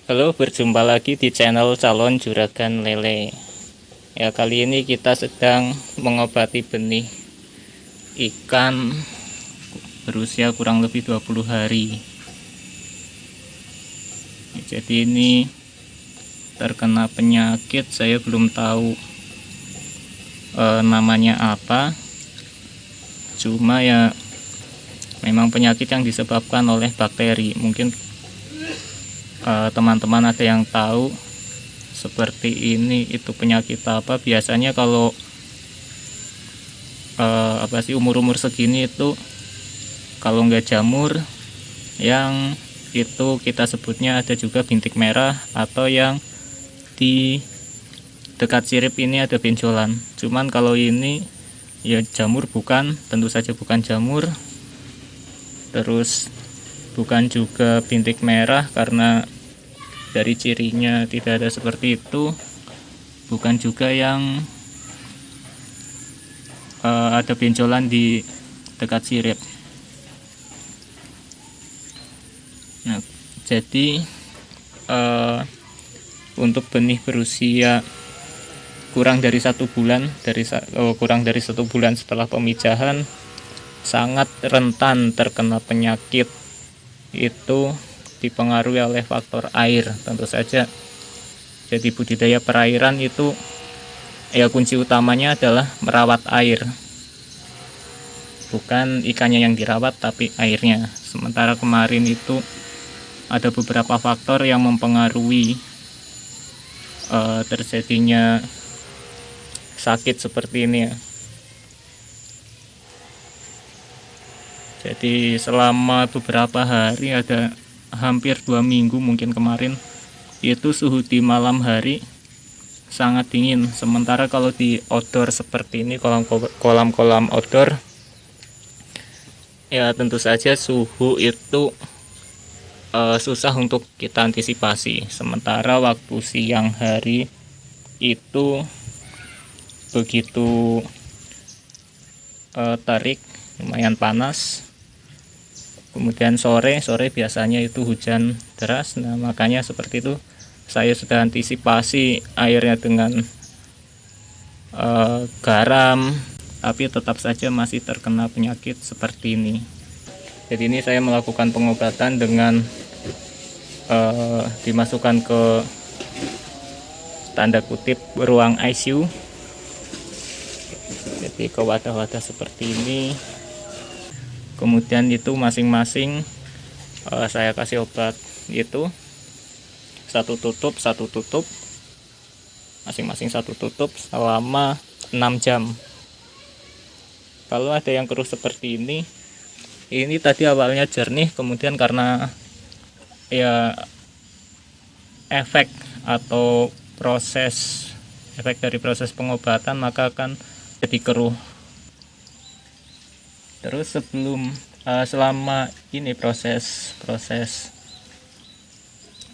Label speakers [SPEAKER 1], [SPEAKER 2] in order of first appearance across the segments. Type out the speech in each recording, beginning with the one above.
[SPEAKER 1] Halo, berjumpa lagi di channel Calon Juragan Lele. Ya, kali ini kita sedang mengobati benih ikan berusia kurang lebih 20 hari. Jadi ini terkena penyakit, saya belum tahu namanya apa. Cuma ya memang penyakit yang disebabkan oleh bakteri. Mungkin teman-teman ada yang tahu seperti ini itu penyakit apa. Biasanya kalau umur-umur segini itu kalau nggak jamur, yang itu kita sebutnya ada juga bintik merah, atau yang di dekat sirip ini ada benjolan. Cuman kalau ini ya jamur bukan, tentu saja bukan jamur, terus bukan juga bintik merah karena dari cirinya tidak ada seperti itu, bukan juga yang ada benjolan di dekat sirip. Nah, jadi untuk benih berusia kurang dari 1 bulan, kurang dari 1 bulan setelah pemijahan, sangat rentan terkena penyakit. Itu dipengaruhi oleh faktor air, tentu saja. Jadi budidaya perairan itu ya kunci utamanya adalah merawat air, bukan ikannya yang dirawat tapi airnya. Sementara kemarin itu ada beberapa faktor yang mempengaruhi terjadinya sakit seperti ini ya. Jadi selama beberapa hari, ada hampir 2 minggu mungkin kemarin, itu suhu di malam hari sangat dingin. Sementara kalau di outdoor seperti ini, kolam-kolam outdoor, ya tentu saja suhu itu susah untuk kita antisipasi. Sementara waktu siang hari itu begitu terik, lumayan panas. Kemudian sore biasanya itu hujan deras. Nah, makanya seperti itu saya sudah antisipasi airnya dengan garam, tapi tetap saja masih terkena penyakit seperti ini. Jadi ini saya melakukan pengobatan dengan dimasukkan ke tanda kutip ruang ICU. Jadi ke wadah-wadah seperti ini. Kemudian itu masing-masing saya kasih obat itu satu tutup, masing-masing 1 tutup selama 6 jam. Kalau ada yang keruh seperti ini tadi awalnya jernih, kemudian karena ya efek dari proses pengobatan, maka akan jadi keruh. Terus selama ini proses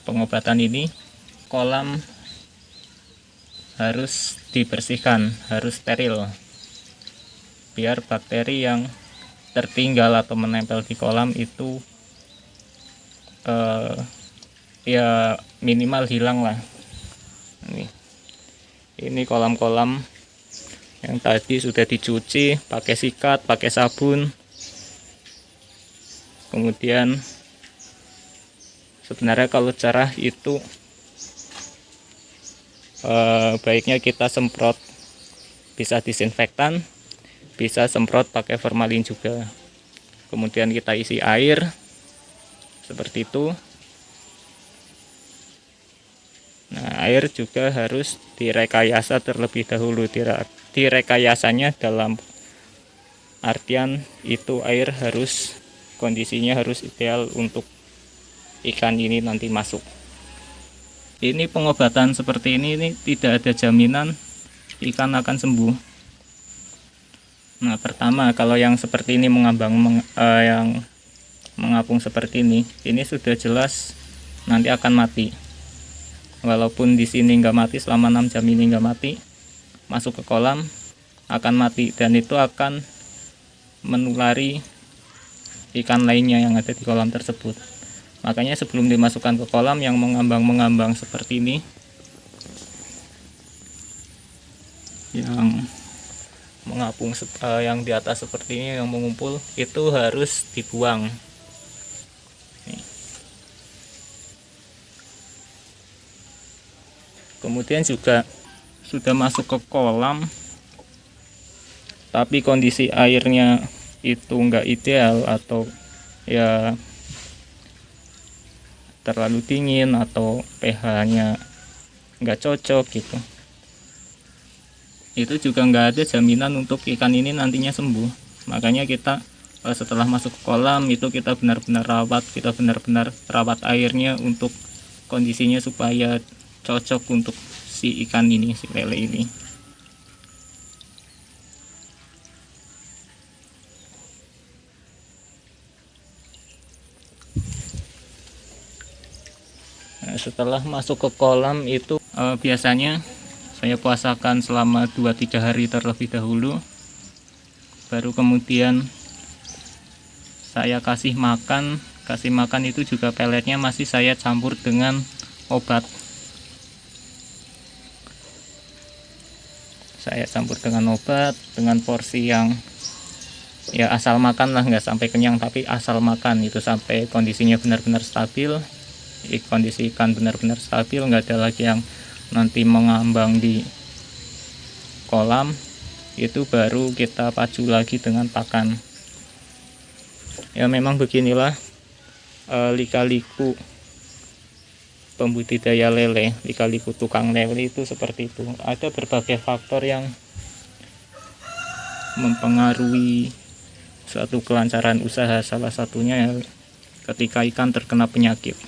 [SPEAKER 1] pengobatan ini, kolam harus dibersihkan, harus steril, biar bakteri yang tertinggal atau menempel di kolam itu ya minimal hilang lah. Ini kolam-kolam yang tadi sudah dicuci pakai sikat, pakai sabun. Kemudian sebenarnya kalau cerah itu baiknya kita semprot, bisa disinfektan, bisa semprot pakai formalin juga. Kemudian kita isi air seperti itu. Nah, air juga harus direkayasa terlebih dahulu. Direkayasanya dalam artian itu air kondisinya harus ideal untuk ikan ini nanti masuk. Ini pengobatan seperti ini tidak ada jaminan ikan akan sembuh. Nah, pertama, kalau yang seperti ini yang mengapung seperti ini sudah jelas nanti akan mati. Walaupun di sini nggak mati, selama 6 jam ini nggak mati, masuk ke kolam akan mati, dan itu akan menulari ikan lainnya yang ada di kolam tersebut. Makanya sebelum dimasukkan ke kolam yang mengambang-mengambang seperti ini, yang mengapung yang di atas seperti ini, yang mengumpul, itu harus dibuang. Nih. Kemudian juga sudah masuk ke kolam tapi kondisi airnya itu enggak ideal, atau ya terlalu dingin, atau pH-nya enggak cocok gitu, itu juga enggak ada jaminan untuk ikan ini nantinya sembuh. Makanya kita setelah masuk ke kolam itu kita benar-benar rawat airnya untuk kondisinya supaya cocok untuk si ikan ini, si lele ini. Nah, setelah masuk ke kolam itu biasanya saya puasakan selama 2-3 hari terlebih dahulu, baru kemudian saya kasih makan. Itu juga peletnya masih saya campur dengan obat. Saya campur dengan obat dengan porsi yang ya asal makan lah, nggak sampai kenyang tapi asal makan, itu sampai kondisinya benar-benar stabil. Kondisi ikan benar-benar stabil, nggak ada lagi yang nanti mengambang di kolam, itu baru kita pacu lagi dengan pakan. Ya memang beginilah lika-liku pembudidaya lele, lika-liku tukang lele itu seperti itu. Ada berbagai faktor yang mempengaruhi suatu kelancaran usaha, salah satunya ya ketika ikan terkena penyakit.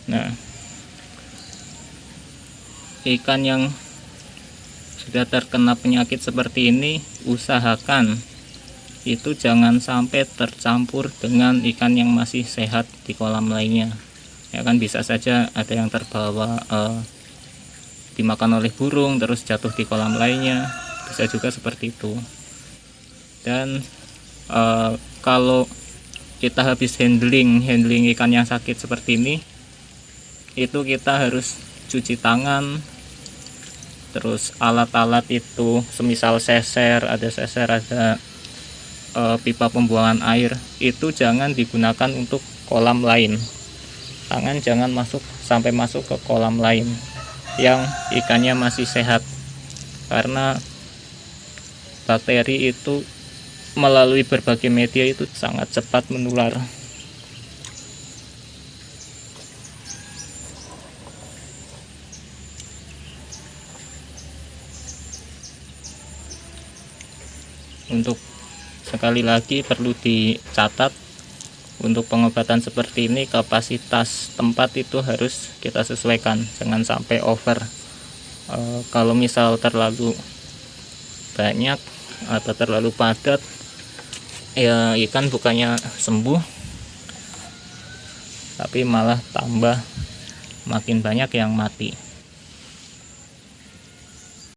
[SPEAKER 1] Nah, ikan yang sudah terkena penyakit seperti ini, usahakan itu jangan sampai tercampur dengan ikan yang masih sehat di kolam lainnya. Ya kan, bisa saja ada yang terbawa dimakan oleh burung terus jatuh di kolam lainnya, bisa juga seperti itu. Dan kalau kita habis handling ikan yang sakit seperti ini, itu kita harus cuci tangan. Terus alat-alat itu semisal seser, ada pipa pembuangan air, itu jangan digunakan untuk kolam lain. Tangan jangan sampai masuk ke kolam lain yang ikannya masih sehat, karena bakteri itu melalui berbagai media itu sangat cepat menular. Untuk sekali lagi perlu dicatat, untuk pengobatan seperti ini kapasitas tempat itu harus kita sesuaikan, jangan sampai over. Kalau misal terlalu banyak atau terlalu padat, ya ikan bukannya sembuh tapi malah tambah makin banyak yang mati.